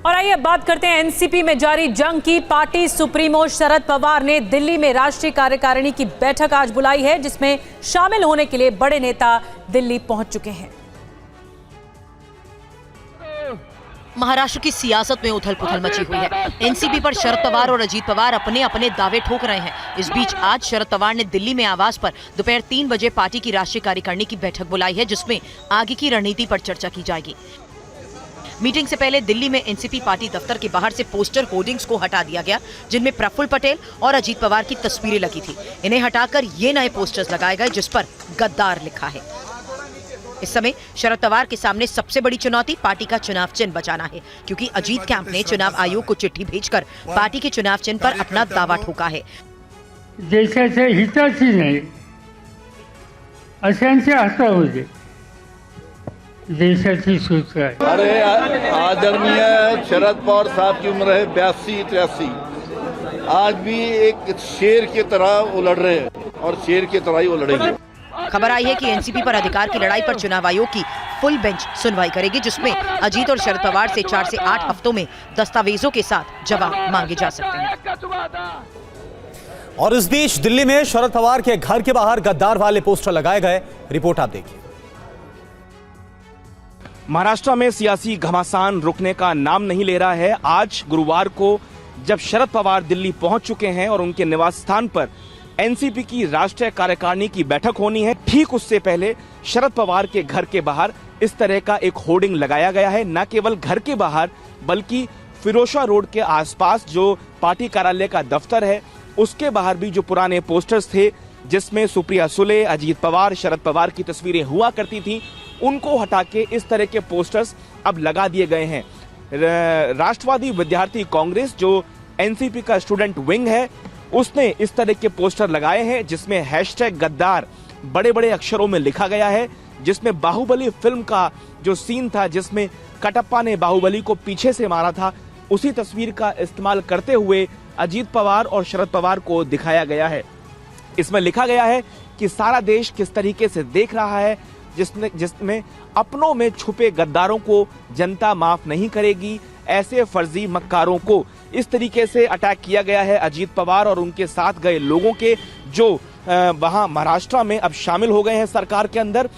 और आइए बात करते हैं एनसीपी में जारी जंग की। पार्टी सुप्रीमो शरद पवार ने दिल्ली में राष्ट्रीय कार्यकारिणी की बैठक आज बुलाई है, जिसमें शामिल होने के लिए बड़े नेता दिल्ली पहुंच चुके हैं। महाराष्ट्र की सियासत में उथल-पुथल मची हुई है। एनसीपी पर शरद पवार और अजीत पवार अपने अपने दावे ठोक रहे हैं। इस बीच आज शरद पवार ने दिल्ली में आवास पर दोपहर 3 बजे पार्टी की राष्ट्रीय कार्यकारिणी की बैठक बुलाई है, जिसमें आगे की रणनीति पर चर्चा की जाएगी। मीटिंग से पहले दिल्ली में एनसीपी पार्टी दफ्तर के बाहर से पोस्टर होर्डिंग्स को हटा दिया गया, जिनमें प्रफुल्ल पटेल और अजीत पवार की तस्वीरें लगी थी। इन्हें हटाकर ये नए पोस्टर्स लगाए गए, जिस पर गद्दार लिखा है। इस समय शरद पवार के सामने सबसे बड़ी चुनौती पार्टी का चुनाव चिन्ह बचाना है, क्योंकि अजीत कैंप ने चुनाव आयोग को चिट्ठी भेजकर पार्टी के चुनाव चिन्ह पर अपना दावा ठोका है। देशाच्या हिताची नाही अशांच्या हातामध्ये देशाची सूत्र आहे। अरे आदरणीय शरद पवार साहब की उम्र है 82-83। आज भी एक शेर की तरह वो लड़ रहे हैं और शेर की तरह ही वो लड़ेंगे। खबर आई है कि एनसीपी पर अधिकार की लड़ाई पर चुनाव आयोग की फुल बेंच सुनवाई करेगी, जिसमें अजीत और शरद पवार से 4 से 8 हफ्तों में दस्तावेजों के साथ जवाब मांगे जा सकते हैं। और इस बीच दिल्ली में शरद पवार के घर के बाहर गद्दार वाले पोस्टर लगाए गए। रिपोर्ट आप देखिए। महाराष्ट्र में सियासी घमासान रुकने का नाम नहीं ले रहा है। आज गुरुवार को जब शरद पवार दिल्ली पहुंच चुके हैं और उनके निवास स्थान पर एनसीपी की राष्ट्रीय कार्यकारिणी की बैठक होनी है, ठीक उससे पहले शरद पवार के घर के बाहर इस तरह का एक होर्डिंग लगाया गया है। न केवल घर के बाहर बल्कि फिरोजशाह रोड के आसपास जो पार्टी कार्यालय का दफ्तर है, उसके बाहर भी जो पुराने पोस्टर्स थे जिसमें सुप्रिया सुले, अजीत पवार, शरद पवार की तस्वीरें हुआ करती थी, उनको हटा के इस तरह के पोस्टर्स अब लगा दिए गए हैं। राष्ट्रवादी विद्यार्थी कांग्रेस जो एनसीपी का स्टूडेंट विंग है, उसने इस तरह के पोस्टर लगाए हैं जिसमें हैशटैग गद्दार बड़े बड़े अक्षरों में लिखा गया है, जिसमें बाहुबली फिल्म का जो सीन था जिसमें कटप्पा ने बाहुबली को पीछे से मारा था, उसी तस्वीर का इस्तेमाल करते हुए अजीत पवार और शरद पवार को दिखाया गया है। इसमें लिखा गया है कि सारा देश किस तरीके से देख रहा है, जिसमें अपनों में छुपे गद्दारों को जनता माफ नहीं करेगी। ऐसे फर्जी मक्कारों को इस तरीके से अटैक किया गया है अजीत पवार और उनके साथ गए लोगों के, जो वहां महाराष्ट्र में अब शामिल हो गए हैं सरकार के अंदर।